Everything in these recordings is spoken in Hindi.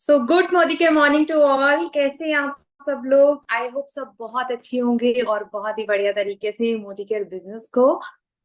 सो गुड मोदी के मॉर्निंग टू ऑल। कैसे हैं आप सब लोग? आई होप सब बहुत अच्छे होंगे और बहुत ही बढ़िया तरीके से मोदी केयर बिजनेस को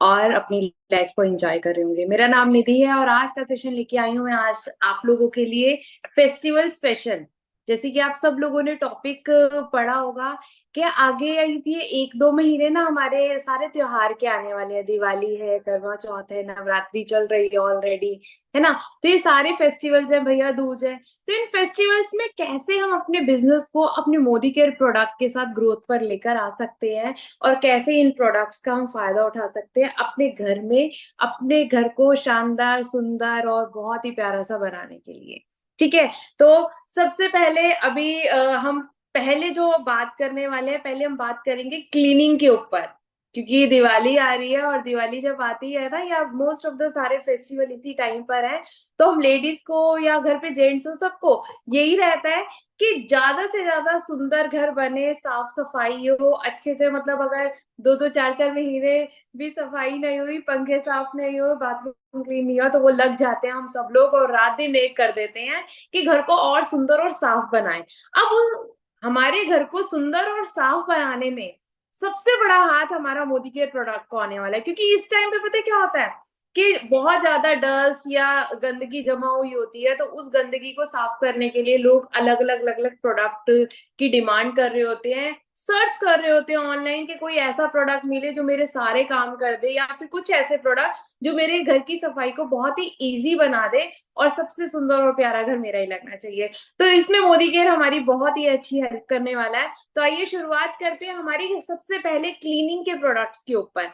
और अपनी लाइफ को एंजॉय कर रहे होंगे। मेरा नाम निधि है और आज का सेशन लेके आई हूँ मैं आज आप लोगों के लिए फेस्टिवल स्पेशल। जैसे कि आप सब लोगों ने टॉपिक पढ़ा होगा कि आगे ये 1-2 महीने ना हमारे सारे त्योहार के आने वाले हैं। दिवाली है, करवा चौथ है, नवरात्रि चल रही है ऑलरेडी, है ना। तो ये सारे फेस्टिवल्स हैं, भैया दूज है। तो इन फेस्टिवल्स में कैसे हम अपने बिजनेस को अपने मोदी केयर प्रोडक्ट के साथ ग्रोथ पर लेकर आ सकते हैं और कैसे इन प्रोडक्ट्स का हम फायदा उठा सकते हैं अपने घर में, अपने घर को शानदार, सुंदर और बहुत ही प्यारा सा बनाने के लिए। ठीक है। तो सबसे पहले अभी हम पहले जो बात करने वाले हैं, पहले हम बात करेंगे क्लीनिंग के ऊपर। क्योंकि दिवाली आ रही है और दिवाली जब आती है ना, या मोस्ट ऑफ द सारे फेस्टिवल इसी टाइम पर है, तो हम लेडीज को या घर पे जेंट्स हो, सबको यही रहता है कि ज्यादा से ज्यादा सुंदर घर बने, साफ सफाई हो अच्छे से। मतलब अगर 2-2 4-4 महीने भी सफाई नहीं हुई, पंखे साफ नहीं हुए, बाथरूम क्लीन नहीं हुआ, तो वो लग जाते हैं हम सब लोग और रात दिन एक कर देते हैं कि घर को और सुंदर और साफ बनाए। अब हमारे घर को सुंदर और साफ बनाने में सबसे बड़ा हाथ हमारा मोदी केयर प्रोडक्ट को आने वाला है। क्योंकि इस टाइम पे पता है क्या होता है कि बहुत ज्यादा डस्ट या गंदगी जमा हुई होती है, तो उस गंदगी को साफ करने के लिए लोग अलग अलग अलग अलग प्रोडक्ट की डिमांड कर रहे होते हैं, सर्च कर रहे होते हैं ऑनलाइन कि कोई ऐसा प्रोडक्ट मिले जो मेरे सारे काम कर दे, या फिर कुछ ऐसे प्रोडक्ट जो मेरे घर की सफाई को बहुत ही इजी बना दे और सबसे सुंदर और प्यारा घर मेरा ही लगना चाहिए। तो इसमें मोदी केयर हमारी बहुत ही अच्छी हेल्प करने वाला है। तो आइए शुरुआत करते हैं हमारी सबसे पहले क्लीनिंग के प्रोडक्ट्स के ऊपर,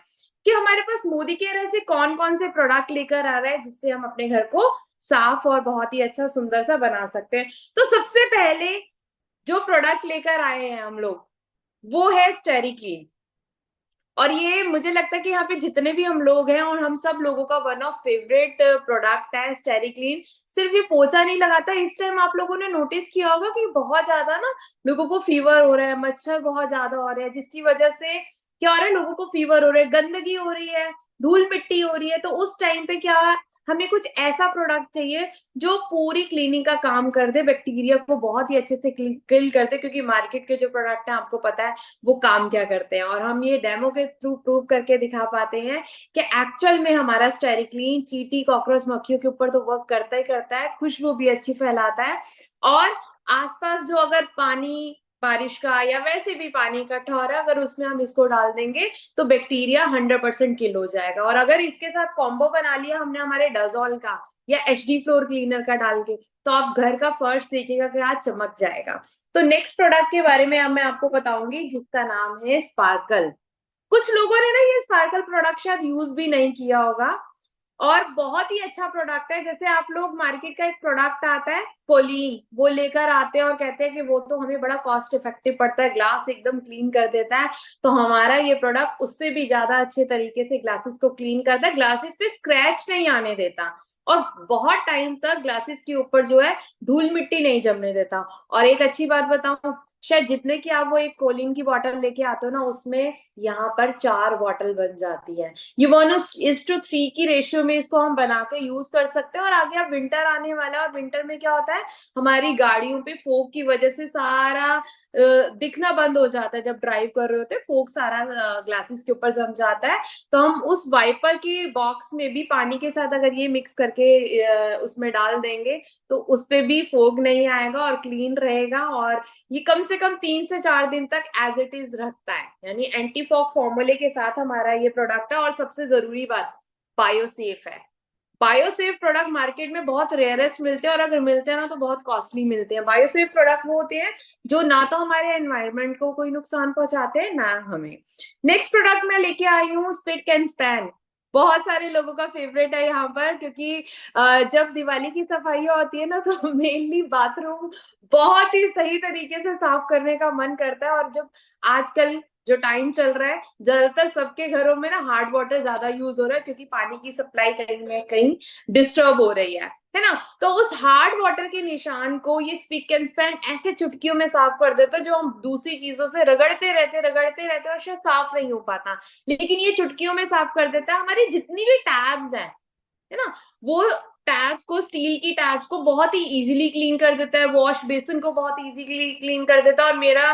कि हमारे पास मोदी केयर ऐसे कौन कौन से प्रोडक्ट लेकर आ रहा है जिससे हम अपने घर को साफ और बहुत ही अच्छा सुंदर सा बना सकते हैं। तो सबसे पहले जो प्रोडक्ट लेकर आए हैं हम लोग, वो है स्टेरी क्लीन। और ये मुझे लगता है कि यहाँ पे जितने भी हम लोग हैं और हम सब लोगों का वन ऑफ फेवरेट प्रोडक्ट है स्टेरी क्लीन। सिर्फ ये पोछा नहीं लगाता, इस टाइम आप लोगों ने नोटिस किया होगा कि बहुत ज्यादा ना लोगों को फीवर हो रहा है, मच्छर बहुत ज्यादा हो रहे हैं, जिसकी वजह से क्या हो रहा है, लोगों को फीवर हो रहा है, गंदगी हो रही है, धूल मिट्टी हो रही है। तो उस टाइम पे क्या, हमें कुछ ऐसा प्रोडक्ट चाहिए जो पूरी क्लीनिंग का काम कर दे, बैक्टीरिया को बहुत ही अच्छे से किल कर दे। क्योंकि मार्केट के जो प्रोडक्ट है आपको पता है वो काम क्या करते हैं, और हम ये डेमो के थ्रू प्रूव करके दिखा पाते हैं कि एक्चुअल में हमारा स्टेरिक्लीन चींटी, कॉकरोच, मक्खियों के ऊपर तो वर्क करता ही करता है, खुशबू भी अच्छी फैलाता है। और आसपास जो अगर पानी, बारिश का या वैसे भी पानी इकट्ठा हो रहा है, अगर उसमें हम इसको डाल देंगे तो बैक्टीरिया 100% किल हो जाएगा। और अगर इसके साथ कॉम्बो बना लिया हमने हमारे डजॉल का या एचडी फ्लोर क्लीनर का डाल के, तो आप घर का फर्श देखिएगा कि आज चमक जाएगा। तो नेक्स्ट प्रोडक्ट के बारे में अब मैं आपको बताऊंगी जिसका नाम है स्पार्कल। कुछ लोगों ने ना ये स्पार्कल प्रोडक्ट शायद यूज भी नहीं किया होगा, और बहुत ही अच्छा प्रोडक्ट है। जैसे आप लोग मार्केट का एक प्रोडक्ट आता है कोलीन, वो लेकर आते हैं और कहते हैं कि वो तो हमें बड़ा कॉस्ट इफेक्टिव पड़ता है, ग्लास एकदम क्लीन कर देता है। तो हमारा ये प्रोडक्ट उससे भी ज्यादा अच्छे तरीके से ग्लासेस को क्लीन करता है, ग्लासेस पे स्क्रैच नहीं आने देता, और बहुत टाइम तक ग्लासेस के ऊपर जो है धूल मिट्टी नहीं जमने देता। और एक अच्छी बात बताऊं, शायद जितने की आप वो एक कोलिन की बोतल लेके आते हो ना, उसमें यहाँ पर 4 बोतल बन जाती है। ये 1:3 की रेशियो में इसको हम बना के यूज कर सकते हैं। और आगे अब विंटर आने वाला है, और विंटर में क्या होता है, हमारी गाड़ियों पे फोग की वजह से सारा दिखना बंद हो जाता है। जब ड्राइव कर रहे होते हैं फोग सारा ग्लासेस के ऊपर जम जाता है। तो हम उस वाइपर की बॉक्स में भी पानी के साथ अगर ये मिक्स करके उसमें डाल देंगे, तो उस पे भी फोग नहीं आएगा और क्लीन रहेगा। और ये कम से कम 3 से 4 दिन तक एज इट इज रखता है, यानी एंटी फॉग फॉर्मूले के साथ हमारा ये प्रोडक्ट है। और सबसे जरूरी बात, बायोसेफ है। बायोसेफ प्रोडक्ट मार्केट में बहुत रेयरेस्ट मिलते हैं, और अगर मिलते हैं ना तो बहुत कॉस्टली मिलते हैं। बायोसेफ प्रोडक्ट वो होते हैं जो ना तो हमारे एनवायरनमेंट को कोई नुकसान पहुंचाते हैं ना हमें। नेक्स्ट प्रोडक्ट मैं लेके आई हूँ स्पिक एंड स्पैन। बहुत सारे लोगों का फेवरेट है यहाँ पर, क्योंकि जब दिवाली की सफाई होती है ना, तो मेनली बाथरूम बहुत ही सही तरीके से साफ करने का मन करता है। और जब आजकल जो टाइम चल रहा है, ज्यादातर सबके घरों में ना हार्ड वाटर ज्यादा यूज हो रहा है, क्योंकि पानी की सप्लाई कहीं ना कहीं डिस्टर्ब हो रही है ना। तो उस हार्ड वाटर के निशान को ये स्पिक एंड स्पैन ऐसे चुटकियों में साफ कर देता है, जो हम दूसरी चीजों से रगड़ते रहते और शायद साफ नहीं हो पाता, लेकिन ये चुटकियों में साफ कर देता है। हमारी जितनी भी टैब्स हैं है ना। वो टैब्स को, स्टील की टैब्स को बहुत ही इजीली क्लीन कर देता है, वॉश बेसिन को बहुत इजीली क्लीन कर देता है। और मेरा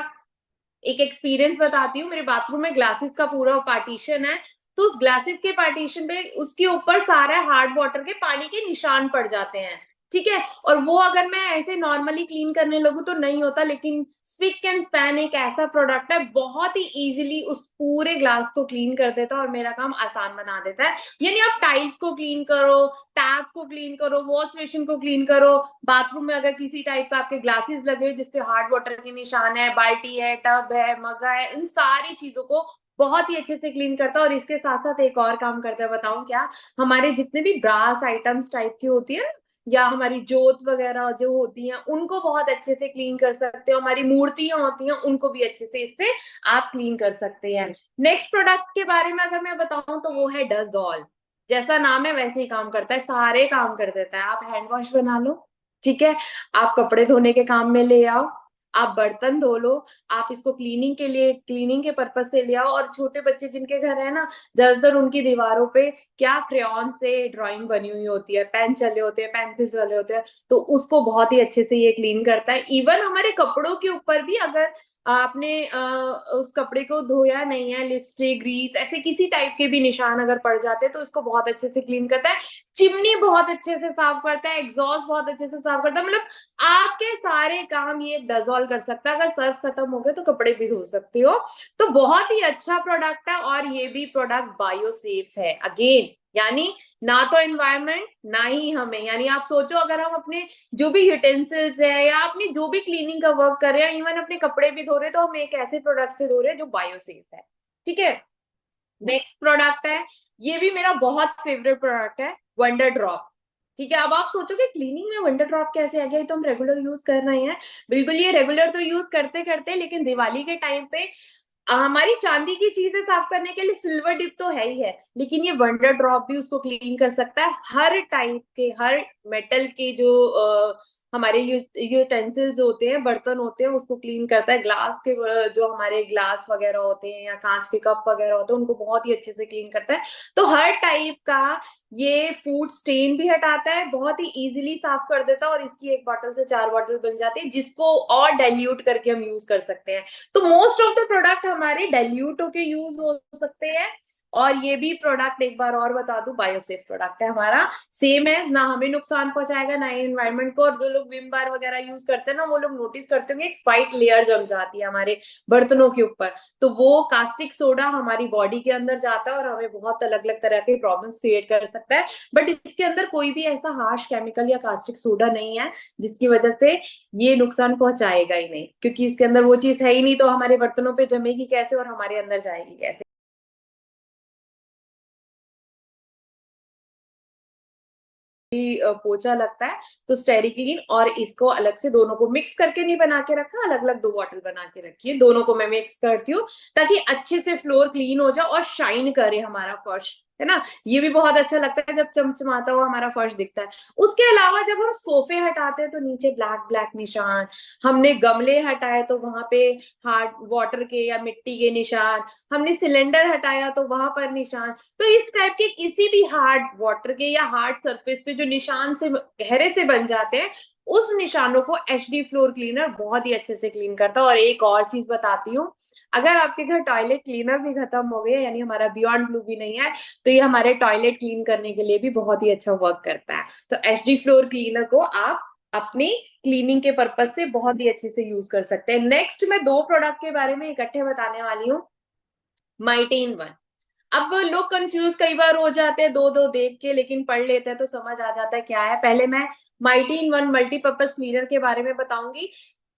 एक एक्सपीरियंस बताती हूँ, मेरे बाथरूम में ग्लासेस का पूरा पार्टीशन है, तो उस ग्लासेस के पार्टीशन पे उसके ऊपर सारे हार्ड वाटर के पानी के निशान पड़ जाते हैं, ठीक है। और वो अगर मैं ऐसे नॉर्मली क्लीन करने लगूँ तो नहीं होता, लेकिन स्पिक एंड स्पैन एक ऐसा प्रोडक्ट है, बहुत ही इजीली उस पूरे ग्लास को क्लीन कर देता है और मेरा काम आसान बना देता है। यानी आप टाइल्स को क्लीन करो, टैप्स को क्लीन करो, वॉश बेसिन को क्लीन करो, बाथरूम में अगर किसी टाइप का आपके ग्लासेस लगे हुए जिसपे हार्ड वाटर के निशान है, बाल्टी है, टब है, मग्गा है, इन सारी चीजों को बहुत ही अच्छे से क्लीन करता है। और इसके साथ साथ एक और काम करता है, बताऊं क्या? हमारे जितने भी ब्रास आइटम्स टाइप की होती है ना, या हमारी जोत वगैरह जो होती हैं, उनको बहुत अच्छे से क्लीन कर सकते हो। हमारी मूर्तियां होती हैं, उनको भी अच्छे से इससे आप क्लीन कर सकते हैं। नेक्स्ट प्रोडक्ट के बारे में अगर मैं बताऊं तो वो है डजॉल। जैसा नाम है वैसे ही काम करता है, सारे काम कर देता है। आप हैंड वॉश बना लो, ठीक है, आप कपड़े धोने के काम में ले आओ, आप बर्तन धो लो, आप इसको क्लीनिंग के लिए, क्लीनिंग के पर्पज से ले आओ। और छोटे बच्चे जिनके घर है ना, ज्यादातर उनकी दीवारों पे क्या क्रेयॉन से ड्राइंग बनी हुई होती है, पेन चले होते हैं, पेंसिल चले होते हैं, तो उसको बहुत ही अच्छे से ये क्लीन करता है। इवन हमारे कपड़ों के ऊपर भी अगर आपने उस कपड़े को धोया नहीं है, लिपस्टिक, ग्रीस, ऐसे किसी टाइप के भी निशान अगर पड़ जाते हैं तो इसको बहुत अच्छे से क्लीन करता है। चिमनी बहुत अच्छे से साफ करता है, एग्जॉस्ट बहुत अच्छे से साफ करता है, मतलब आपके सारे काम ये डजॉल कर सकता है। अगर सर्फ खत्म हो गए तो कपड़े भी धो सकते हो। तो बहुत ही अच्छा प्रोडक्ट है, और ये भी प्रोडक्ट बायो सेफ है अगेन, यानी ना तो एनवायरमेंट ना ही हमें। यानी आप सोचो, अगर हम अपने जो भी यूटेंसिल्स है या अपनी जो भी क्लीनिंग का वर्क कर रहे हैं, इवन अपने कपड़े भी धो रहे हैं, तो हम एक ऐसे प्रोडक्ट से धो रहे हैं जो बायो सेफ है, ठीक है। नेक्स्ट प्रोडक्ट है, ये भी मेरा बहुत फेवरेट प्रोडक्ट है, वंडर ड्रॉप। ठीक है, अब आप सोचोगे क्लीनिंग में वंडर ड्रॉप कैसे आ गया, ये तो हम रेगुलर यूज कर रहे हैं। बिल्कुल, ये रेगुलर तो यूज करते करते, लेकिन दिवाली के टाइम पे हमारी चांदी की चीजें साफ करने के लिए सिल्वर डिप तो है ही है, लेकिन ये वंडर ड्रॉप भी उसको क्लीन कर सकता है। हर टाइप के, हर मेटल के जो हमारे यूटेंसिल्स होते हैं, बर्तन होते हैं, उसको क्लीन करता है। ग्लास के जो हमारे ग्लास वगैरह होते हैं या कांच के कप वगैरह होते हैं, उनको बहुत ही अच्छे से क्लीन करता है। तो हर टाइप का ये फूड स्टेन भी हटाता है, बहुत ही इजीली साफ कर देता है, और इसकी एक बॉटल से 4 बॉटल बन जाती है, जिसको और डाइल्यूट करके हम यूज कर सकते हैं। तो मोस्ट ऑफ द प्रोडक्ट हमारे डाइल्यूट होके यूज हो सकते हैं। और ये भी प्रोडक्ट एक बार और बता दूं, बायोसेफ प्रोडक्ट है हमारा। सेम है, ना हमें नुकसान पहुंचाएगा ना ही एनवायरनमेंट को। और जो लोग विम बार वगैरह यूज करते हैं ना, वो लोग नोटिस करते होंगे एक व्हाइट लेयर जम जाती है हमारे बर्तनों के ऊपर, तो वो कास्टिक सोडा हमारी बॉडी के अंदर जाता है और हमें बहुत अलग अलग तरह के प्रॉब्लम्स क्रिएट कर सकता है। बट इसके अंदर कोई भी ऐसा हार्श केमिकल या कास्टिक सोडा नहीं है जिसकी वजह से ये नुकसान पहुंचाएगा ही नहीं, क्योंकि इसके अंदर वो चीज है ही नहीं, तो हमारे बर्तनों पे जमेगी कैसे और हमारे अंदर जाएगी कैसे। पोछा लगता है तो स्टेरिक्लीन और इसको अलग से, दोनों को मिक्स करके नहीं बना के रखा, अलग अलग 2 बॉटल बना के रखी है। दोनों को मैं मिक्स करती हूँ ताकि अच्छे से फ्लोर क्लीन हो जाए और शाइन करे हमारा फर्श, है ना। ये भी बहुत अच्छा लगता है जब चमचमाता हुआ हमारा फर्श दिखता है। उसके अलावा जब हम सोफे हटाते हैं तो नीचे ब्लैक ब्लैक निशान, हमने गमले हटाए तो वहां पे हार्ड वाटर के या मिट्टी के निशान, हमने सिलेंडर हटाया तो वहां पर निशान, तो इस टाइप के किसी भी हार्ड वाटर के या हार्ड सरफेस पे जो निशान से गहरे से बन जाते हैं, उस निशानों को एचडी फ्लोर क्लीनर बहुत ही अच्छे से क्लीन करता है। और एक और चीज बताती हूँ, अगर आपके घर टॉयलेट क्लीनर भी खत्म हो गया, यानी हमारा बियॉन्ड ब्लू भी नहीं है, तो ये हमारे टॉयलेट क्लीन करने के लिए भी बहुत ही अच्छा वर्क करता है। तो एचडी फ्लोर क्लीनर को आप अपनी क्लीनिंग के पर्पज से बहुत ही अच्छे से यूज कर सकते हैं। नेक्स्ट मैं 2 प्रोडक्ट के बारे में इकट्ठे बताने वाली हूँ, माइटी इन वन। अब लोग कंफ्यूज कई बार हो जाते हैं दो दो देख के, लेकिन पढ़ लेते हैं तो समझ आ जाता है क्या है। पहले मैं mighty in one multipurpose cleaner के बारे में बताऊंगी।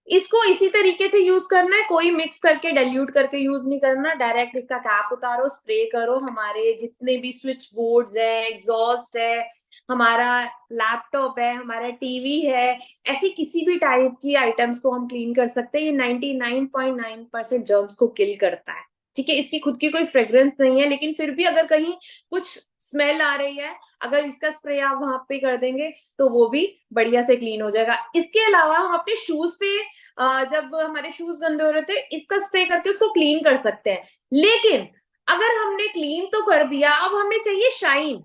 इसको इसी तरीके से यूज करना है, कोई मिक्स करके डाइल्यूट करके यूज नहीं करना। डायरेक्ट इसका कैप उतारो, स्प्रे करो, हमारे जितने भी स्विच बोर्ड्स है, एग्जॉस्ट है, हमारा लैपटॉप है, हमारा टीवी है, ऐसी किसी भी टाइप की आइटम्स को हम क्लीन कर सकते हैं। ये 99.9% जर्म्स को किल करता है, ठीक है। इसकी खुद की कोई फ्रेग्रेंस नहीं है, लेकिन फिर भी अगर कहीं कुछ स्मेल आ रही है, अगर इसका स्प्रे आप वहां पे कर देंगे तो वो भी बढ़िया से क्लीन हो जाएगा। इसके अलावा हम अपने शूज पे जब हमारे शूज गंदे हो रहे थे, इसका स्प्रे करके उसको क्लीन कर सकते हैं। लेकिन अगर हमने क्लीन तो कर दिया, अब हमें चाहिए शाइन,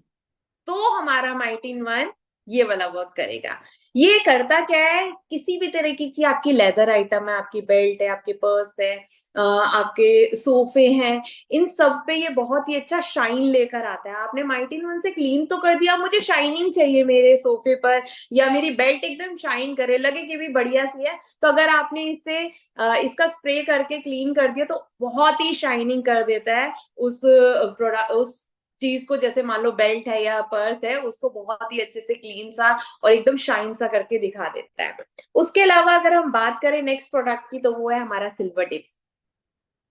तो हमारा माइटिन वन ये वाला वर्क करेगा। ये करता क्या है, किसी भी तरीके की आपकी लेदर आइटम है, आपकी बेल्ट है, आपके पर्स है, आपके सोफे हैं, इन सब पे ये बहुत ही अच्छा शाइन लेकर आता है। आपने माइटिन वन से क्लीन तो कर दिया, मुझे शाइनिंग चाहिए मेरे सोफे पर, या मेरी बेल्ट एकदम शाइन करे, लगे कि भी बढ़िया सी है, तो अगर आपने इससे इसका स्प्रे करके क्लीन कर दिया तो बहुत ही शाइनिंग कर देता है उस प्रोडक्ट, उस चीज को। जैसे मान लो बेल्ट है या पर्स है, उसको बहुत ही अच्छे से क्लीन सा और एकदम शाइन सा करके दिखा देता है। उसके अलावा अगर हम बात करें नेक्स्ट प्रोडक्ट की, तो वो है हमारा सिल्वर टिप।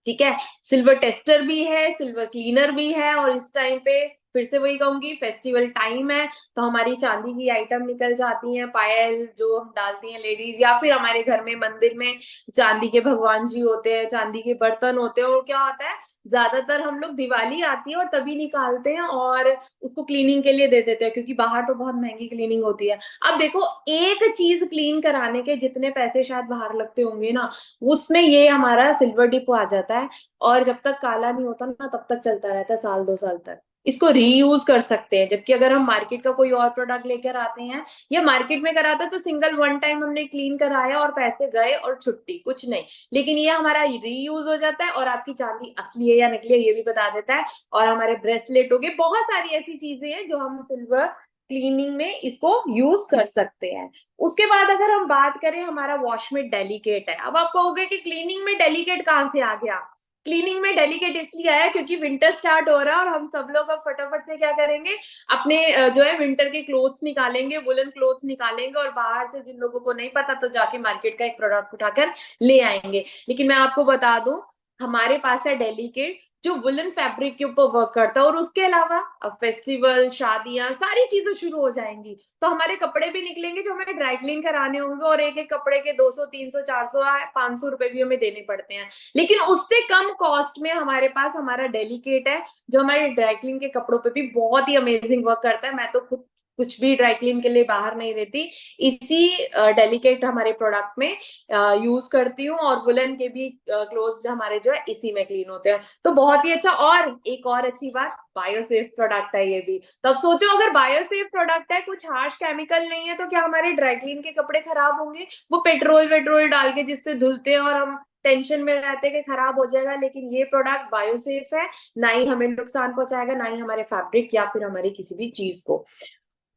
ठीक है, सिल्वर टेस्टर भी है, सिल्वर क्लीनर भी है, और इस टाइम पे फिर से वही कहूंगी, फेस्टिवल टाइम है, तो हमारी चांदी की आइटम निकल जाती हैं, पायल जो हम डालती हैं लेडीज, या फिर हमारे घर में मंदिर में चांदी के भगवान जी होते हैं, चांदी के बर्तन होते हैं। और क्या होता है, ज्यादातर हम लोग दिवाली आती है और तभी निकालते हैं और उसको क्लीनिंग के लिए दे देते हैं, क्योंकि बाहर तो बहुत महंगी क्लीनिंग होती है। अब देखो, एक चीज क्लीन कराने के जितने पैसे शायद बाहर लगते होंगे ना, उसमें ये हमारा सिल्वर डिप आ जाता है। और जब तक काला नहीं होता ना, तब तक चलता रहता है, साल 2 साल तक। इसको रीयूज कर सकते हैं। जबकि अगर हम मार्केट का कोई और प्रोडक्ट लेकर आते हैं या मार्केट में कराते हैं, तो सिंगल वन टाइम हमने क्लीन कराया और पैसे गए और छुट्टी, कुछ नहीं। लेकिन ये हमारा रीयूज हो जाता है, और आपकी चांदी असली है या नकली है ये भी बता देता है। और हमारे ब्रेसलेट हो गए, बहुत सारी ऐसी चीजें हैं जो हम सिल्वर क्लीनिंग में इसको यूज कर सकते हैं। उसके बाद अगर हम बात करें, हमारा वॉश में डेलिकेट है। अब आप कहोगे कि क्लीनिंग में डेलिकेट कहाँ से आ गया। क्लीनिंग में डेलिकेट इसलिए आया क्योंकि विंटर स्टार्ट हो रहा है, और हम सब लोग अब फटाफट से क्या करेंगे, अपने जो है विंटर के क्लोथ्स निकालेंगे, वुलन क्लोथ्स निकालेंगे, और बाहर से जिन लोगों को नहीं पता तो जाके मार्केट का एक प्रोडक्ट उठाकर ले आएंगे। लेकिन मैं आपको बता दूं, हमारे पास है डेलिकेट, जो वुलन फैब्रिक के ऊपर वर्क करता है। और उसके अलावा अब फेस्टिवल, शादियां, सारी चीजें शुरू हो जाएंगी, तो हमारे कपड़े भी निकलेंगे जो हमें ड्राई क्लीन कराने होंगे, और एक एक कपड़े के 200 300 400 500 रुपए भी हमें देने पड़ते हैं। लेकिन उससे कम कॉस्ट में हमारे पास हमारा डेलिकेट है, जो हमारे ड्राई क्लीन के कपड़ों पे भी बहुत ही अमेजिंग वर्क करता है। मैं तो खुद कुछ भी ड्राई क्लीन के लिए बाहर नहीं देती, इसी डेलिकेट हमारे प्रोडक्ट में यूज करती हूँ। और वुलन के भी क्लोथ्स हमारे जो है इसी में क्लीन होते हैं, तो बहुत ही अच्छा। और एक और अच्छी बात, बायोसेफ प्रोडक्ट है ये भी। तब सोचो, अगर बायोसेफ प्रोडक्ट है, कुछ हार्श केमिकल नहीं है, तो क्या हमारे ड्राई क्लीन के कपड़े खराब होंगे? वो पेट्रोल वेट्रोल डाल के जिससे धुलते हैं, और हम टेंशन में रहते हैं कि खराब हो जाएगा। लेकिन ये प्रोडक्ट बायोसेफ है, ना ही हमें नुकसान पहुंचाएगा, ना ही हमारे फैब्रिक या फिर हमारी किसी भी चीज को।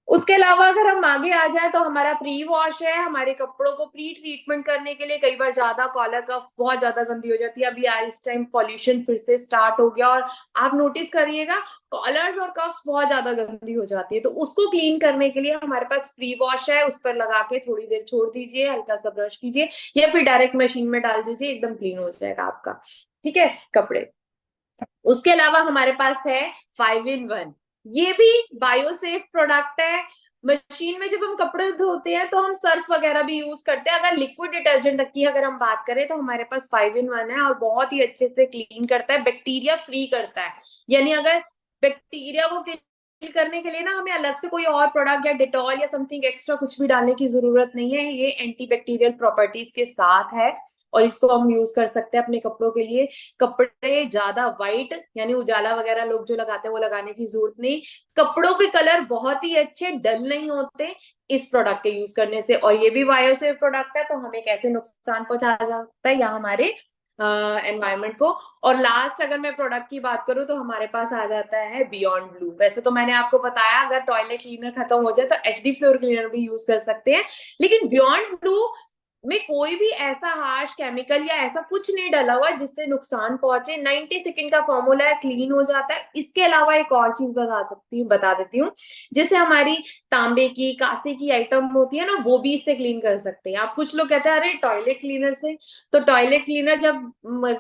उसके अलावा अगर हम आगे आ जाए, तो हमारा प्री वॉश है, हमारे कपड़ों को प्री ट्रीटमेंट करने के लिए। कई बार ज्यादा कॉलर कफ बहुत ज्यादा गंदी हो जाती है, अभी इस टाइम पॉल्यूशन फिर से स्टार्ट हो गया, और आप नोटिस करिएगा कॉलर्स और कफ्स बहुत ज्यादा गंदी हो जाती है। तो उसको क्लीन करने के लिए हमारे पास प्री वॉश है, उस पर लगा के थोड़ी देर छोड़ दीजिए, हल्का सा ब्रश कीजिए, या फिर डायरेक्ट मशीन में डाल दीजिए, एकदम क्लीन हो जाएगा आपका। ठीक है, कपड़े। उसके अलावा हमारे पास है 5 in 1। ये भी बायोसेफ प्रोडक्ट है। मशीन में जब हम कपड़े धोते हैं तो हम सर्फ वगैरह भी यूज करते हैं। अगर लिक्विड डिटर्जेंट की अगर हम बात करें, तो हमारे पास 5 in 1 है, और बहुत ही अच्छे से क्लीन करता है, बैक्टीरिया फ्री करता है। यानी अगर बैक्टीरिया को किल करने के लिए ना हमें अलग से कोई और प्रोडक्ट या डिटॉल या समथिंग एक्स्ट्रा कुछ भी डालने की जरूरत नहीं है। ये एंटीबैक्टीरियल प्रॉपर्टीज के साथ है, और इसको हम यूज कर सकते हैं अपने कपड़ों के लिए। कपड़े ज्यादा वाइट यानी उजाला वगैरह लोग जो लगाते हैं वो लगाने की जरूरत नहीं। कपड़ों के कलर बहुत ही अच्छे डल नहीं होते इस प्रोडक्ट के यूज करने से। और ये भी बायोसेफ प्रोडक्ट है, तो हमें कैसे नुकसान पहुंचा सकता है या हमारे एनवायरमेंट को। और लास्ट अगर मैं प्रोडक्ट की बात करूं, तो हमारे पास आ जाता है बियॉन्ड ब्लू। वैसे तो मैंने आपको बताया, अगर टॉयलेट क्लीनर खत्म हो जाए तो एचडी फ्लोर क्लीनर भी यूज कर सकते हैं। लेकिन बियॉन्ड ब्लू में कोई भी ऐसा हार्श केमिकल या ऐसा कुछ नहीं डला हुआ जिससे नुकसान पहुंचे। 90 सेकंड का फॉर्मूला है, क्लीन हो जाता है। इसके अलावा एक और चीज बता देती हूँ, जैसे हमारी तांबे की, कांसे की आइटम होती है ना, वो भी इससे क्लीन कर सकते हैं आप। कुछ लोग कहते हैं अरे टॉयलेट क्लीनर से, तो टॉयलेट क्लीनर जब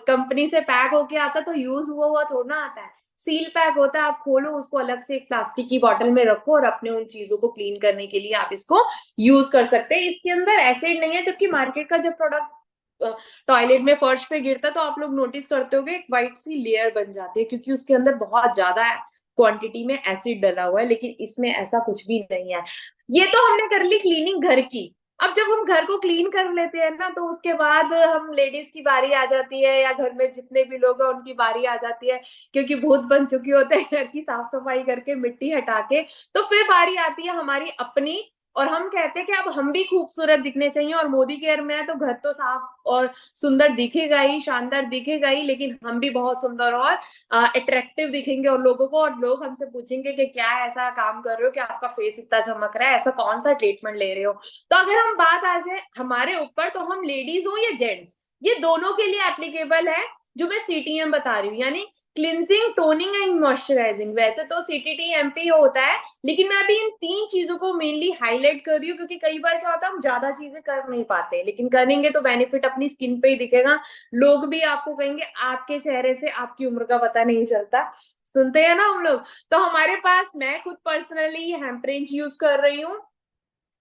कंपनी से पैक होके आता तो यूज हुआ हुआ थोड़ा ना आता है, सील पैक होता है। आप खोलो उसको, अलग से एक प्लास्टिक की बोतल में रखो, और अपने उन चीजों को क्लीन करने के लिए आप इसको यूज कर सकते हैं। इसके अंदर एसिड नहीं है, जबकि मार्केट का जब प्रोडक्ट टॉयलेट में फर्श पे गिरता है तो आप लोग नोटिस करते होगे एक व्हाइट सी लेयर बन जाती है, क्योंकि उसके अंदर बहुत ज्यादा क्वांटिटी में एसिड डला हुआ है। लेकिन इसमें ऐसा कुछ भी नहीं है। ये तो हमने कर ली क्लीनिंग घर की। अब जब हम घर को क्लीन कर लेते हैं ना, तो उसके बाद हम लेडीज की बारी आ जाती है, या घर में जितने भी लोग हैं उनकी बारी आ जाती है, क्योंकि भूत बन चुके होते हैं कि साफ सफाई करके मिट्टी हटा के। तो फिर बारी आती है हमारी अपनी, और हम कहते हैं कि अब हम भी खूबसूरत दिखने चाहिए, और मोदी केयर में है तो घर तो साफ और सुंदर दिखेगा ही, शानदार दिखेगा ही, लेकिन हम भी बहुत सुंदर और अट्रैक्टिव दिखेंगे और लोगों को, और लोग हमसे पूछेंगे कि क्या ऐसा काम कर रहे हो कि आपका फेस इतना चमक रहा है, ऐसा कौन सा ट्रीटमेंट ले रहे हो। तो अगर हम बात आ जाए हमारे ऊपर, तो हम लेडीज हो या जेंट्स, ये दोनों के लिए एप्लीकेबल है जो मैं सीटीएम बता रही हूँ, यानी क्लिनजिंग, टोनिंग एंड मॉइस्चराइजिंग। वैसे तो सीटीटी एमपी होता है, लेकिन मैं अभी इन तीन चीजों को मेनली हाईलाइट कर रही हूँ, क्योंकि कई बार क्या होता है हम ज्यादा चीजें कर नहीं पाते, लेकिन करेंगे तो बेनिफिट अपनी स्किन पे ही दिखेगा। लोग भी आपको कहेंगे आपके चेहरे से आपकी उम्र का पता नहीं चलता, सुनते हैं ना हम लोग। तो हमारे पास, मैं खुद पर्सनली हेम्प्रेंच यूज कर रही हूँ,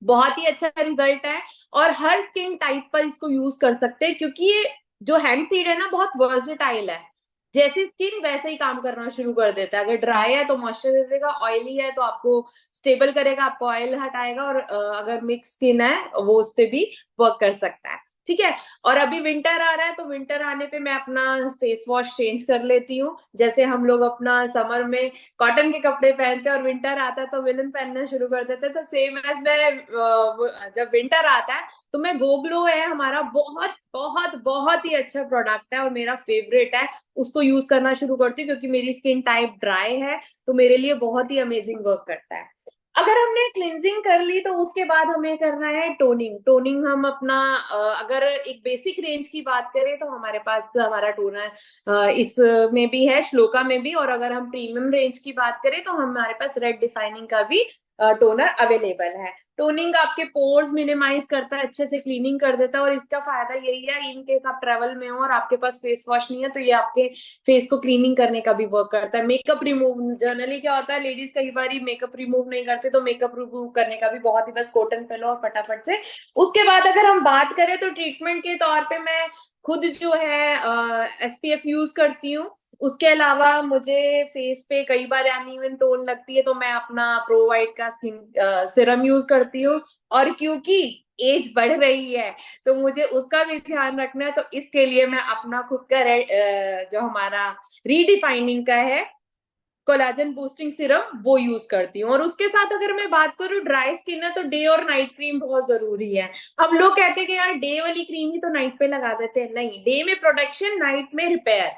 बहुत ही अच्छा रिजल्ट है, और हर स्किन टाइप पर इसको यूज कर सकते हैं, क्योंकि ये जो हेम्प सीड है ना बहुत वर्सेटाइल है। जैसी स्किन वैसे ही काम करना शुरू कर देता है। अगर ड्राई है तो मॉइस्चर दे देगा, ऑयली है तो आपको स्टेबल करेगा, आपको ऑयल हटाएगा, और अगर मिक्स स्किन है वो उस पे भी वर्क कर सकता है। ठीक है। और अभी विंटर आ रहा है, तो विंटर आने पे मैं अपना फेस वॉश चेंज कर लेती हूँ। जैसे हम लोग अपना समर में कॉटन के कपड़े पहनते हैं और विंटर आता है तो विलन पहनना शुरू कर देते हैं, तो सेम एज मैं जब विंटर आता है तो मैं गो ग्लो है हमारा, बहुत बहुत बहुत ही अच्छा प्रोडक्ट है और मेरा फेवरेट है, उसको यूज करना शुरू करती हूँ, क्योंकि मेरी स्किन टाइप ड्राई है, तो मेरे लिए बहुत ही अमेजिंग वर्क करता है। अगर हमने क्लिनजिंग कर ली, तो उसके बाद हमें करना है टोनिंग। टोनिंग हम अपना अगर एक बेसिक रेंज की बात करें तो हमारे पास हमारा टोनर इस में भी है, श्लोका में भी, और अगर हम प्रीमियम रेंज की बात करें तो हमारे पास रेड डिफाइनिंग का भी टोनर अवेलेबल है। टोनिंग आपके पोर्स मिनिमाइज करता है, अच्छे से क्लीनिंग कर देता है, और इसका फायदा यही है, इन केस आप ट्रेवल में हो और आपके पास फेस वॉश नहीं है, तो ये आपके फेस को क्लीनिंग करने का भी वर्क करता है। मेकअप रिमूव, जनरली क्या होता है लेडीज कई बार मेकअप रिमूव नहीं करते, तो मेकअप रिमूव करने का भी बहुत ही, बस कॉटन पे लो और फटाफट से। उसके बाद अगर हम बात करें तो ट्रीटमेंट के तौर पे मैं खुद जो है एसपीएफ यूज करती हूँ। उसके अलावा मुझे फेस पे कई बार अनइवन टोन लगती है, तो मैं अपना प्रोवाइड का स्किन सिरम यूज करती हूँ। और क्योंकि एज बढ़ रही है तो मुझे उसका भी ध्यान रखना है, तो इसके लिए मैं अपना खुद का जो हमारा रीडिफाइनिंग का है कोलाजन बूस्टिंग सिरम वो यूज करती हूँ। और उसके साथ अगर मैं बात करूँ, ड्राई स्किन है तो डे और नाइट क्रीम बहुत जरूरी है। अब लोग कहते हैं कि यार डे वाली क्रीम ही तो नाइट पे लगा देते हैं, नहीं, डे में प्रोटेक्शन, नाइट में रिपेयर।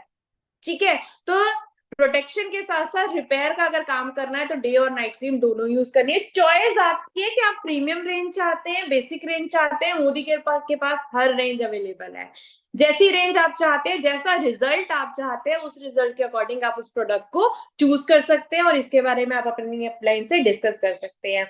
ठीक है। तो प्रोटेक्शन के साथ साथ रिपेयर का अगर काम करना है तो डे और नाइट क्रीम दोनों यूज करनी है। चॉइस आपकी है कि आप प्रीमियम रेंज चाहते हैं, बेसिक रेंज चाहते हैं, मोदी के पास हर रेंज अवेलेबल है। जैसी रेंज आप चाहते हैं, जैसा रिजल्ट आप चाहते हैं, उस रिजल्ट के अकॉर्डिंग आप उस प्रोडक्ट को चूज कर सकते हैं, और इसके बारे में आप अपनी अपलाइन से डिस्कस कर सकते हैं।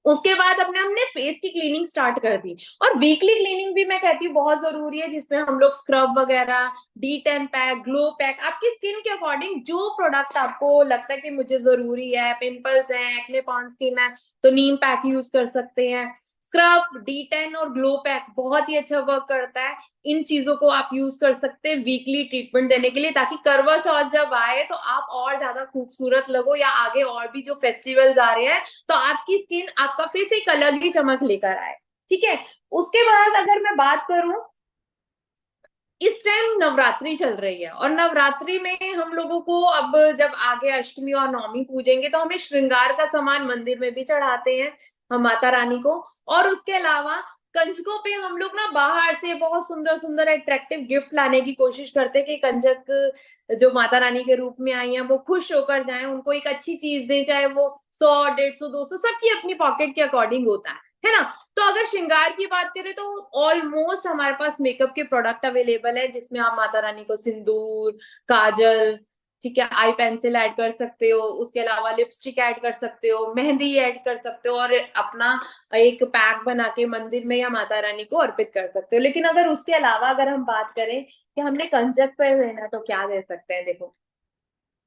उसके बाद अपने हमने फेस की क्लीनिंग स्टार्ट कर दी, और वीकली क्लीनिंग भी मैं कहती हूँ बहुत जरूरी है, जिसमें हम लोग स्क्रब वगैरह, D10 पैक, ग्लो पैक, आपकी स्किन के अकॉर्डिंग जो प्रोडक्ट आपको लगता है कि मुझे जरूरी है, पिंपल्स हैं, एक्ने प्रोन स्किन है, तो नीम पैक यूज कर सकते हैं। स्क्रब, D10 और ग्लो पैक बहुत ही अच्छा वर्क करता है। इन चीजों को आप यूज कर सकते हैं वीकली ट्रीटमेंट देने के लिए, ताकि करवा चौथ जब आए तो आप और ज्यादा खूबसूरत लगो, या आगे और भी जो फेस्टिवल्स आ रहे हैं तो आपकी स्किन, आपका फेस एक अलग ही चमक लेकर आए। ठीक है। उसके बाद अगर मैं बात करूं, इस टाइम नवरात्रि चल रही है, और नवरात्रि में हम लोगों को, अब जब आगे अष्टमी और नवमी पूजेंगे तो हमें श्रृंगार का सामान मंदिर में भी चढ़ाते हैं हम माता रानी को। और उसके अलावा कंजकों पे हम लोग ना बाहर से बहुत सुंदर सुंदर अट्रैक्टिव गिफ्ट लाने की कोशिश करते हैं, कि कंजक जो माता रानी के रूप में आई हैं वो खुश होकर जाएं, उनको एक अच्छी चीज दें, चाहे वो 100, 150, 200, सबकी अपनी पॉकेट के अकॉर्डिंग होता है ना। तो अगर श्रृंगार की बात करें तो ऑलमोस्ट हमारे पास मेकअप के प्रोडक्ट अवेलेबल है, जिसमें आप माता रानी को सिंदूर, काजल, ठीक है, आई पेंसिल ऐड कर सकते हो, उसके अलावा लिपस्टिक ऐड कर सकते हो, मेहंदी ऐड कर सकते हो, और अपना एक पैक बना के मंदिर में या माता रानी को अर्पित कर सकते हो। लेकिन अगर उसके अलावा अगर हम बात करें कि हमने कंजक पे देना, तो क्या दे सकते हैं, देखो,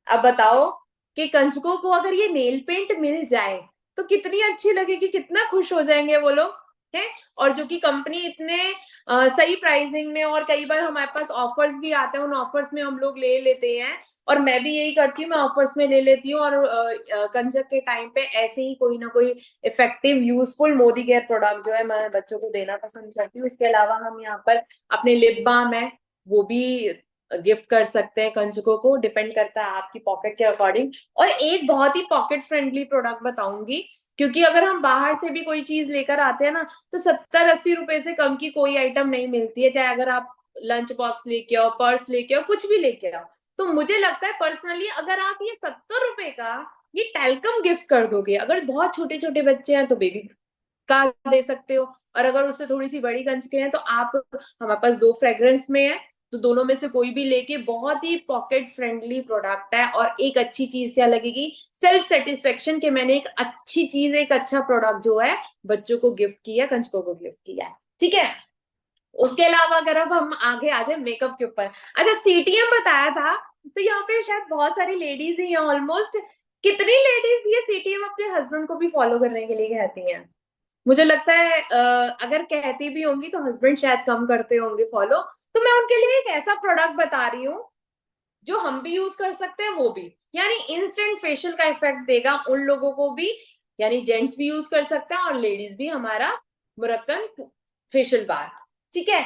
अब बताओ कि कंजकों को अगर ये नेल पेंट मिल जाए तो कितनी अच्छी लगेगी, कितना खुश हो जाएंगे वो लोग। हैं, और जो कि कंपनी इतने सही प्राइसिंग में, और कई बार हमारे पास ऑफर्स भी आते हैं, उन ऑफर्स में हम लोग ले लेते हैं। और मैं भी यही करती हूँ, मैं ऑफर्स में ले लेती हूँ, और कंजक के टाइम पे ऐसे ही कोई ना कोई effective useful Modi care product जो है मैं बच्चों को देना पसंद करती हूँ। इसके अलावा हम यहाँ पर अपने लिप बाम है वो भी गिफ्ट कर सकते हैं कंजकों को, डिपेंड करता है आपकी पॉकेट के अकॉर्डिंग। और एक बहुत ही पॉकेट फ्रेंडली प्रोडक्ट बताऊंगी, क्योंकि अगर हम बाहर से भी कोई चीज लेकर आते हैं ना, तो 70-80 रुपए से कम की कोई आइटम नहीं मिलती है, चाहे अगर आप लंच बॉक्स लेके आओ, पर्स लेके आओ, कुछ भी लेके आओ। तो मुझे लगता है पर्सनली, अगर आप ये 70 रुपए का ये टैल्कम गिफ्ट कर दोगे, अगर बहुत छोटे छोटे बच्चे हैं तो बेबी का दे सकते हो, और अगर उससे थोड़ी सी बड़ी गंज के हैं तो आप, हमारे पास दो फ्रेग्रेंस में है, तो दोनों में से कोई भी लेके, बहुत ही पॉकेट फ्रेंडली प्रोडक्ट है। और एक अच्छी चीज क्या लगेगी, सेल्फ सेटिस्फेक्शन, के मैंने एक अच्छी चीज, एक अच्छा प्रोडक्ट जो है बच्चों को गिफ्ट किया, कंचकों को गिफ्ट किया है। ठीक है, उसके अलावा अगर अब हम आगे आ जाए मेकअप के ऊपर, अच्छा सीटीएम बताया था, तो यहाँ पे शायद बहुत सारी लेडीज ही हैं ऑलमोस्ट। कितनी लेडीज ये सीटीएम अपने हस्बैंड को भी फॉलो करने के लिए कहती हैं? मुझे लगता है अगर कहती भी होंगी तो हस्बैंड शायद कम करते होंगे फॉलो। तो मैं उनके लिए एक ऐसा प्रोडक्ट बता रही हूँ जो हम भी यूज कर सकते हैं, वो भी, यानी इंस्टेंट फेशियल का इफेक्ट देगा उन लोगों को भी, यानी जेंट्स भी यूज कर सकते हैं और लेडीज भी, हमारा मुरक्कन फेशियल बार। ठीक है,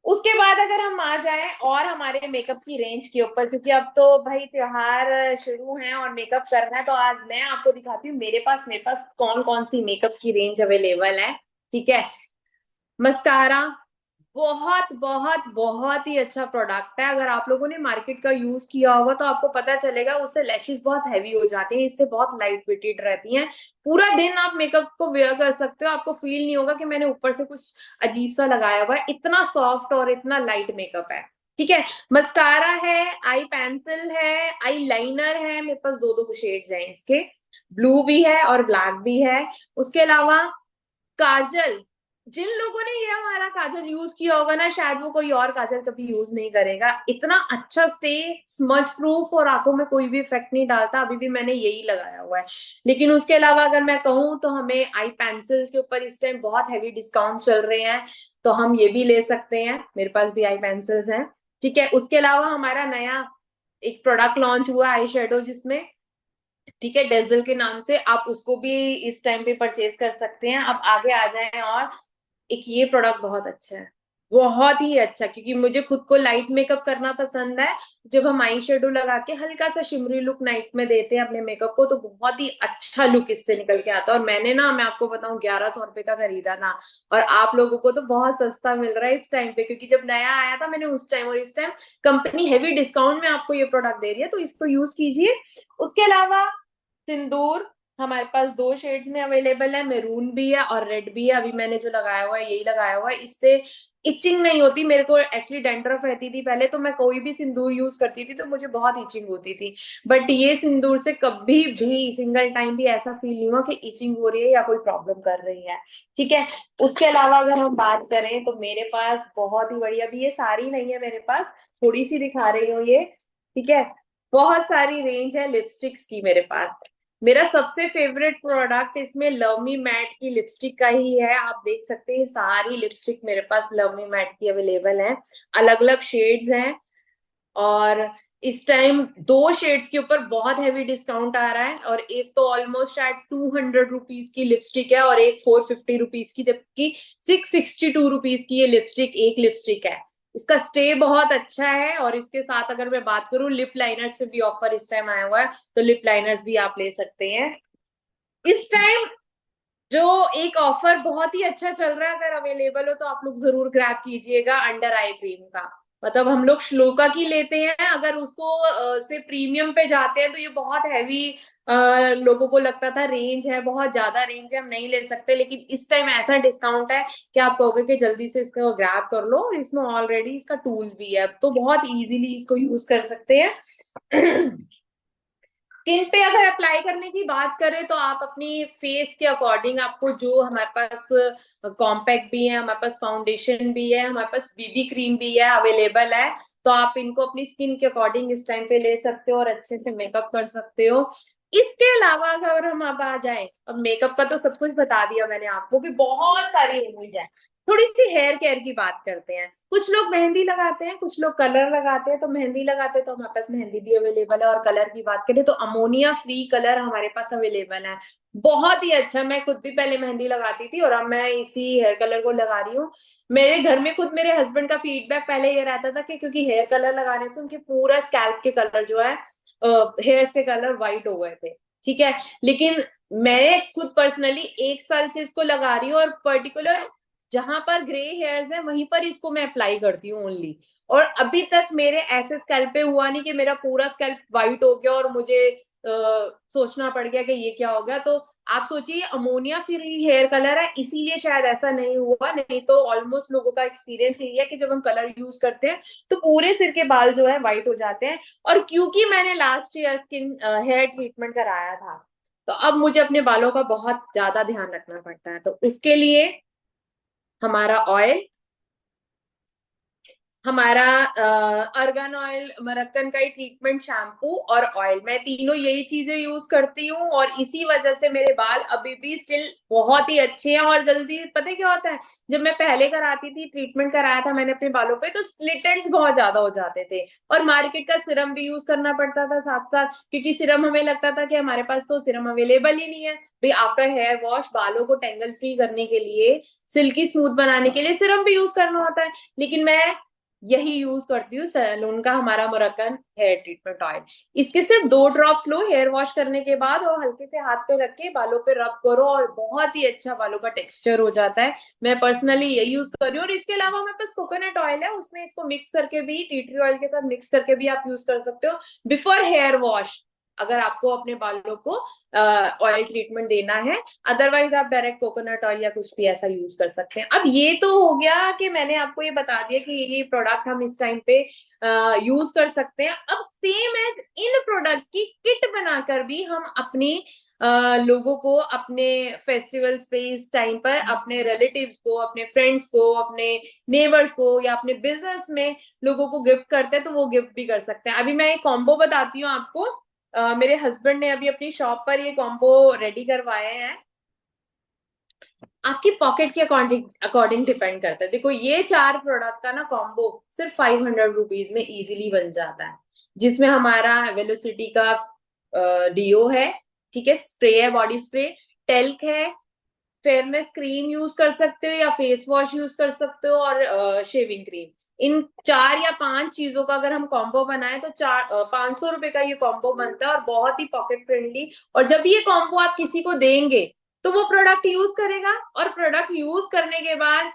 उसके बाद अगर हम आ जाएं और हमारे मेकअप की रेंज के ऊपर, क्योंकि अब तो भाई त्योहार शुरू हैं और मेकअप करना है, तो आज मैं आपको दिखाती हूँ मेरे पास कौन कौन सी मेकअप की रेंज अवेलेबल है। ठीक है, मस्कारा, बहुत बहुत बहुत ही अच्छा प्रोडक्ट है। अगर आप लोगों ने मार्केट का यूज किया होगा तो आपको पता चलेगा, उससे लैशेस बहुत हैवी हो जाती हैं, इससे बहुत लाइट वेटेड रहती हैं। पूरा दिन आप मेकअप को वेयर कर सकते हो, आपको फील नहीं होगा कि मैंने ऊपर से कुछ अजीब सा लगाया हुआ है, इतना सॉफ्ट और इतना लाइट मेकअप है। ठीक है, मस्कारा है, आई पेंसिल है, आई लाइनर है, मेरे पास दो दो शेड्स हैं इसके, ब्लू भी है और ब्लैक भी है। उसके अलावा काजल, जिन लोगों ने ये हमारा काजल यूज किया होगा ना, शायद वो कोई और काजल कभी यूज नहीं करेगा, इतना अच्छा स्टे, स्मज प्रूफ, और आंखों में कोई भी इफेक्ट नहीं डालता, अभी भी मैंने यही लगाया हुआ है। लेकिन उसके अलावा अगर मैं कहूँ तो हमें आई पेंसिल के ऊपर इस टाइम बहुत हैवी डिस्काउंट चल रहे हैं, तो हम ये भी ले सकते हैं, मेरे पास भी आई पेंसिल्स हैं। ठीक है, उसके अलावा हमारा नया एक प्रोडक्ट लॉन्च हुआ आई शेडो, जिसमें, ठीक है, डेजल के नाम से, आप उसको भी इस टाइम पे परचेज कर सकते हैं। अब आगे आ जाएं, और एक ये प्रोडक्ट बहुत अच्छा है, बहुत ही अच्छा, क्योंकि मुझे खुद को लाइट मेकअप करना पसंद है। जब हम आई शेडो लगा के हल्का सा शिमरी लुक नाइट में देते हैं अपने मेकअप को, तो बहुत ही अच्छा लुक इससे निकल के आता है। और मैंने ना, मैं आपको बताऊं, 1100 रुपए का खरीदा था, और आप लोगों को तो बहुत सस्ता मिल रहा है इस टाइम पे, क्योंकि जब नया आया था मैंने उस टाइम, और इस टाइम कंपनी हेवी डिस्काउंट में आपको ये प्रोडक्ट दे रही है, तो इसको यूज कीजिए। उसके अलावा सिंदूर हमारे पास दो शेड्स में अवेलेबल है, मेरून भी है और रेड भी है। अभी मैंने जो लगाया हुआ है यही लगाया हुआ है, इससे इचिंग नहीं होती। मेरे को एक्चुअली डैंड्रफ रहती थी पहले, तो मैं कोई भी सिंदूर यूज करती थी तो मुझे बहुत इचिंग होती थी, बट ये सिंदूर से कभी भी सिंगल टाइम भी ऐसा फील नहीं हुआ कि इचिंग हो रही है या कोई प्रॉब्लम कर रही है। ठीक है, उसके अलावा अगर हम बात करें तो मेरे पास बहुत ही बढ़िया, अभी ये सारी नहीं है मेरे पास, थोड़ी सी दिखा रही हूँ ये। ठीक है, बहुत सारी रेंज है लिपस्टिक्स की मेरे पास। मेरा सबसे फेवरेट प्रोडक्ट इसमें लव मी मैट की लिपस्टिक का ही है, आप देख सकते हैं सारी लिपस्टिक मेरे पास लव मी मैट की अवेलेबल है, अलग अलग शेड्स हैं। और इस टाइम दो शेड्स के ऊपर बहुत हैवी डिस्काउंट आ रहा है, और एक तो ऑलमोस्ट शायद 200 रुपीज की लिपस्टिक है और एक 450 रुपीज की, जबकि 662 रुपीज की ये लिपस्टिक, एक लिपस्टिक है। इसका स्टे बहुत अच्छा है, और इसके साथ अगर मैं बात करूं, लिप लाइनर्स पे भी ऑफर इस टाइम आया हुआ है, तो लिप लाइनर्स भी आप ले सकते हैं इस टाइम। जो एक ऑफर बहुत ही अच्छा चल रहा है, अगर अवेलेबल हो तो आप लोग जरूर ग्रैब कीजिएगा, अंडर आई क्रीम का। मतलब हम लोग श्लोका की लेते हैं, अगर उसको से प्रीमियम पे जाते हैं तो ये बहुत हैवी, लोगों को लगता था रेंज है, बहुत ज्यादा रेंज है, हम नहीं ले सकते, लेकिन इस टाइम ऐसा डिस्काउंट है कि आप कहोगे कि जल्दी से इसका ग्रैब कर लो, और इसमें ऑलरेडी इसका टूल भी है, तो बहुत इजीली इसको यूज कर सकते हैं। स्किन पे अगर अप्लाई करने की बात करें तो आप अपनी फेस के अकॉर्डिंग, आपको जो, हमारे पास कॉम्पैक्ट भी है, हमारे पास फाउंडेशन भी है, हमारे पास बीबी क्रीम भी है अवेलेबल है, तो आप इनको अपनी स्किन के अकॉर्डिंग इस टाइम पे ले सकते हो और अच्छे से मेकअप कर सकते हो। इसके अलावा अगर हम अब आ जाए, अब मेकअप का तो सब कुछ बता दिया मैंने आपको कि बहुत सारी इमेज है, थोड़ी सी हेयर केयर की बात करते हैं। कुछ लोग मेहंदी लगाते हैं, कुछ लोग कलर लगाते हैं। तो मेहंदी लगाते हैं तो हमारे पास मेहंदी भी अवेलेबल है, और कलर की बात करें तो अमोनिया फ्री कलर हमारे पास अवेलेबल है। बहुत ही अच्छा, मैं खुद भी पहले मेहंदी लगाती थी और अब मैं इसी हेयर कलर को लगा रही हूँ। मेरे घर में खुद मेरे हस्बैंड का फीडबैक पहले ये रहता था कि क्योंकि हेयर कलर लगाने से उनके पूरा स्कैल्प के कलर जो है, हेयर्स के कलर वाइट हो गए थे। ठीक है, लेकिन मैं खुद पर्सनली 1 साल से इसको लगा रही हूँ, और पर्टिकुलर जहां पर ग्रे हेयर्स है वहीं पर इसको मैं अप्लाई करती हूँ ओनली। और अभी तक मेरे ऐसे स्कैल्प पे हुआ नहीं कि मेरा पूरा स्कैल्प वाइट हो गया और मुझे सोचना पड़ गया कि ये क्या हो गया। तो आप सोचिए, अमोनिया फ्री हेयर कलर है, इसीलिए शायद ऐसा नहीं हुआ। नहीं तो ऑलमोस्ट लोगों का एक्सपीरियंस यही है कि जब हम कलर यूज करते हैं तो पूरे सिर के बाल जो है व्हाइट हो जाते हैं। और क्योंकि मैंने last year skin hair treatment कराया था, तो अब मुझे अपने बालों का बहुत ज्यादा ध्यान रखना पड़ता है। तो उसके लिए हमारा ऑयल, हमारा अर्गन ऑयल, मरक्कन का ही ट्रीटमेंट शैम्पू और ऑयल, मैं तीनों यही चीजें यूज करती हूँ। और इसी वजह से मेरे बाल अभी भी स्टिल बहुत ही अच्छे हैं। और जल्दी, पता है क्या होता है, जब मैं पहले कराती थी, ट्रीटमेंट कराया था मैंने अपने बालों पे, तो स्प्लिट एंड्स बहुत ज्यादा हो जाते थे। और मार्केट का सिरम भी यूज करना पड़ता था साथ साथ, क्योंकि सिरम हमें लगता था कि हमारे पास तो सिरम अवेलेबल ही नहीं है भाई। आफ्टर हेयर वॉश बालों को टेंगल फ्री करने के लिए, सिल्की स्मूथ बनाने के लिए सिरम भी यूज करना होता है। लेकिन मैं यही यूज करती हूँ, सैलून का हमारा मोरक्कन हेयर ट्रीटमेंट ऑयल। इसके सिर्फ 2 ड्रॉप्स लो हेयर वॉश करने के बाद, और हल्के से हाथ पे रख के बालों पे रब करो, और बहुत ही अच्छा बालों का टेक्सचर हो जाता है। मैं पर्सनली यही यूज कर रही हूँ। और इसके अलावा मेरे पास कोकोनट ऑयल है, उसमें इसको मिक्स करके भी, टी ट्री ऑयल के साथ मिक्स करके भी आप यूज कर सकते हो बिफोर हेयर वॉश, अगर आपको अपने बालों को ऑयल ट्रीटमेंट देना है। अदरवाइज आप डायरेक्ट कोकोनट ऑयल या कुछ भी ऐसा यूज कर सकते हैं। अब ये तो हो गया कि मैंने आपको ये बता दिया कि ये प्रोडक्ट हम इस टाइम पे यूज कर सकते हैं। अब सेम एज इन प्रोडक्ट की किट बनाकर भी हम अपनी लोगों को, अपने फेस्टिवल्स पे इस टाइम पर अपने रिलेटिव्स को, अपने फ्रेंड्स को, अपने नेबर्स को, या अपने बिजनेस में लोगों को गिफ्ट करते हैं, तो वो गिफ्ट भी कर सकते हैं। अभी मैं एक कॉम्बो बताती हूँ आपको। मेरे हस्बैंड ने अभी अपनी शॉप पर ये कॉम्बो रेडी करवाए हैं। आपकी पॉकेट के अकॉर्डिंग अकॉर्डिंग डिपेंड करता है। देखो, ये 4 प्रोडक्ट का ना कॉम्बो सिर्फ 500 रुपीज में इजीली बन जाता है, जिसमें हमारा वेलोसिटी का डीओ है, ठीक है, स्प्रे है, बॉडी स्प्रे, टेल्क है, फेयरनेस क्रीम यूज कर सकते हो या फेस वॉश यूज कर सकते हो, और शेविंग क्रीम। इन 4 या 5 चीजों का अगर हम कॉम्बो बनाए तो 500 रुपए का ये कॉम्बो बनता है, और बहुत ही पॉकेट फ्रेंडली। और जब ये कॉम्बो आप किसी को देंगे तो वो प्रोडक्ट यूज करेगा, और प्रोडक्ट यूज करने के बाद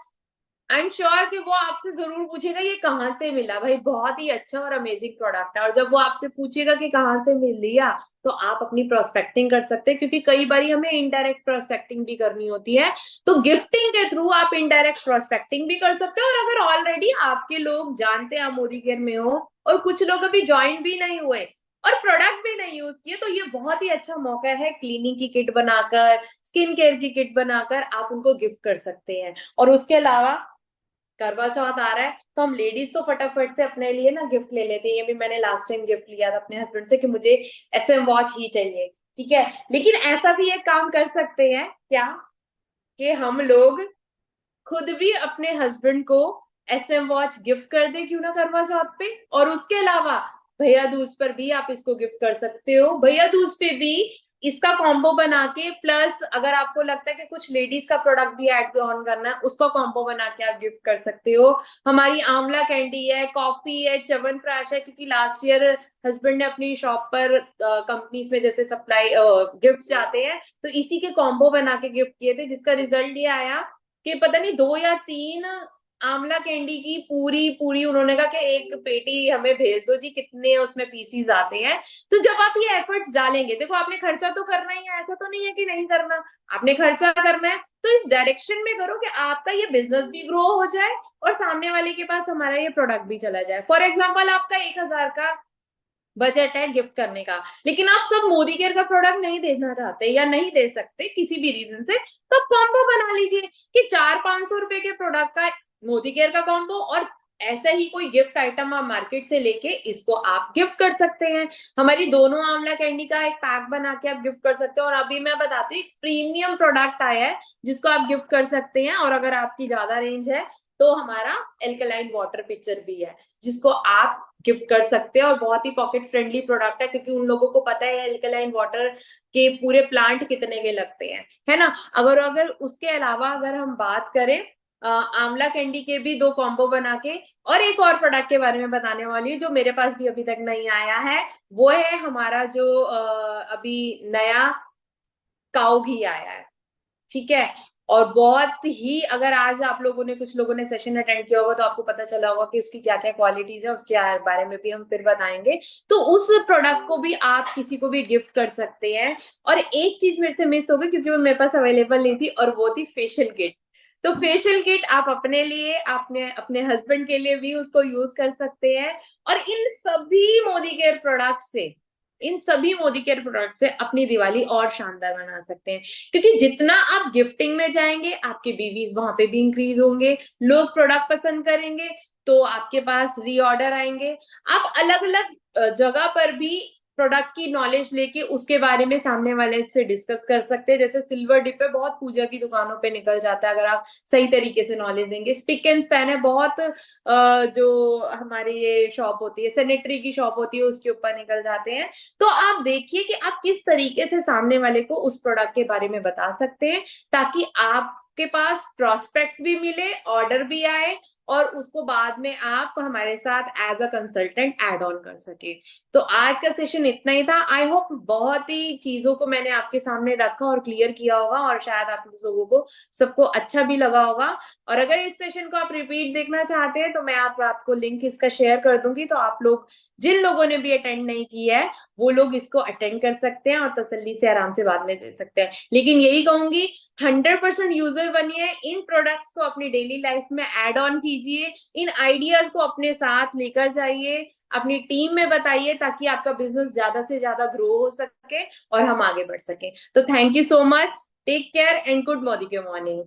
आई एम श्योर कि वो आपसे जरूर पूछेगा ये कहाँ से मिला भाई, बहुत ही अच्छा और अमेजिंग प्रोडक्ट है। और जब वो आपसे पूछेगा कि कहाँ से मिल लिया, तो आप अपनी प्रोस्पेक्टिंग कर सकते हैं, क्योंकि कई बार हमें इनडायरेक्ट प्रोस्पेक्टिंग भी करनी होती है। तो गिफ्टिंग के थ्रू आप इनडायरेक्ट प्रोस्पेक्टिंग भी कर सकते हो। और अगर ऑलरेडी आपके लोग जानते हैं आप मोदी केयर में हो, और कुछ लोग अभी ज्वाइन भी नहीं हुए और प्रोडक्ट भी नहीं यूज किए, तो ये बहुत ही अच्छा मौका है, क्लीनिंग की किट बनाकर, स्किन केयर की किट बनाकर आप उनको गिफ्ट कर सकते हैं। और उसके अलावा करवा चौथ आ रहा है, तो हम लेडीज तो फटाफट से अपने लिए ना गिफ्ट ले लेते हैं। ये भी मैंने लास्ट टाइम गिफ्ट लिया था अपने हस्बैंड से कि मुझे एसएम वॉच ही चाहिए। ठीक है, लेकिन ऐसा भी एक काम कर सकते हैं क्या, कि हम लोग खुद भी अपने हस्बैंड को एसएम वॉच गिफ्ट कर दे, क्यों ना, करवा चौथ पे। और उसके अलावा भैया दूज पर भी आप इसको गिफ्ट कर सकते हो। भैया दूज पे भी इसका कॉम्बो बना के, प्लस अगर आपको लगता है कि कुछ लेडीज का प्रोडक्ट भी ऐड ऑन करना है, उसका कॉम्बो बना के आप गिफ्ट कर सकते हो। हमारी आंवला कैंडी है, कॉफी है, च्यवनप्राश है, क्योंकि लास्ट ईयर हस्बैंड ने अपनी शॉप पर कंपनीज में जैसे सप्लाई गिफ्ट जाते हैं, तो इसी के कॉम्बो बना के गिफ्ट किए थे, जिसका रिजल्ट ये आया कि पता नहीं 2 या 3 आंवला कैंडी की पूरी पूरी, उन्होंने कहा कि एक पेटी हमें भेज दो जी, कितने उसमें पीसीज आते हैं। तो जब आप ये एफर्ट्स डालेंगे, देखो आपने खर्चा तो करना ही है, ऐसा तो नहीं है कि नहीं करना, आपने खर्चा करना है, तो इस डायरेक्शन में करो कि आपका ये बिजनेस भी ग्रो हो जाए और सामने वाले के पास हमारा ये प्रोडक्ट भी चला जाए। फॉर एग्जाम्पल, आपका 1,000 का बजट है गिफ्ट करने का, लेकिन आप सब मोदी केयर का प्रोडक्ट नहीं देना चाहते या नहीं दे सकते किसी भी रीजन से, तो कॉम्बो बना लीजिए कि 400-500 रुपए के प्रोडक्ट का मोदी केयर का कॉम्बो, और ऐसा ही कोई गिफ्ट आइटम आप मार्केट से लेके इसको आप गिफ्ट कर सकते हैं। हमारी दोनों आंवला कैंडी का एक पैक बना के आप गिफ्ट कर सकते हो। और अभी मैं बताती हूँ, एक प्रीमियम प्रोडक्ट आया है जिसको आप गिफ्ट कर सकते हैं। और अगर आपकी ज्यादा रेंज है तो हमारा एल्कलाइन वाटर पिक्चर भी है जिसको आप गिफ्ट कर सकते हैं। और बहुत ही पॉकेट फ्रेंडली प्रोडक्ट है, क्योंकि उन लोगों को पता है एल्कलाइन वाटर के पूरे प्लांट कितने के लगते हैं, है ना। अगर अगर उसके अलावा अगर हम बात करें आंवला कैंडी के भी दो कॉम्बो बना के, और एक और प्रोडक्ट के बारे में बताने वाली हूँ जो मेरे पास भी अभी तक नहीं आया है। वो है हमारा जो अभी नया काऊ घी आया है, ठीक है। और बहुत ही, अगर आज आप लोगों ने, कुछ लोगों ने सेशन अटेंड किया होगा तो आपको पता चला होगा कि उसकी क्या क्या क्वालिटीज है, उसके बारे में भी हम फिर बताएंगे। तो उस प्रोडक्ट को भी आप किसी को भी गिफ्ट कर सकते हैं। और एक चीज मेरे से मिस हो गई क्योंकि वो मेरे पास अवेलेबल नहीं थी, और वो थी फेशियल किट। तो फेशियल किट आप अपने लिए, आपने अपने हस्बैंड के लिए भी उसको यूज कर सकते हैं। और इन सभी मोदी केयर प्रोडक्ट से अपनी दिवाली और शानदार बना सकते हैं। क्योंकि जितना आप गिफ्टिंग में जाएंगे आपके बीवीज वहां पे भी इंक्रीज होंगे, लोग प्रोडक्ट पसंद करेंगे तो आपके पास रीऑर्डर आएंगे। आप अलग अलग जगह पर भी प्रोडक्ट की नॉलेज लेके उसके बारे में सामने वाले से डिस्कस कर सकते हैं। जैसे सिल्वर डिप पे बहुत पूजा की दुकानों पे निकल जाता है अगर आप सही तरीके से नॉलेज देंगे। स्पिक एंड स्पैन है, बहुत जो हमारी ये शॉप होती है, सैनिटरी की शॉप होती है, उसके ऊपर निकल जाते हैं। तो आप देखिए कि आप किस तरीके से सामने वाले को उस प्रोडक्ट के बारे में बता सकते हैं, ताकि आपके पास प्रोस्पेक्ट भी मिले, ऑर्डर भी आए, और उसको बाद में आप हमारे साथ as a consultant add on कर सके। तो आज का सेशन इतना ही था। आई होप बहुत ही चीजों को मैंने आपके सामने रखा और क्लियर किया होगा, और शायद आप लोगों को सबको अच्छा भी लगा होगा। और अगर इस सेशन को आप रिपीट देखना चाहते हैं तो मैं आपको लिंक इसका शेयर कर दूंगी, तो आप लोग, जिन लोगों ने भी अटेंड नहीं किया है, वो लोग इसको अटेंड कर सकते हैं और तसल्ली से आराम से बाद में दे सकते हैं। लेकिन यही कहूंगी, 100% यूजर बनिए, इन प्रोडक्ट्स को अपनी डेली लाइफ में ऐड ऑन कीजिए, इन आइडियाज को अपने साथ लेकर जाइए, अपनी टीम में बताइए, ताकि आपका बिजनेस ज्यादा से ज्यादा ग्रो हो सके और हम आगे बढ़ सके। तो thank you so much, take care and good morning.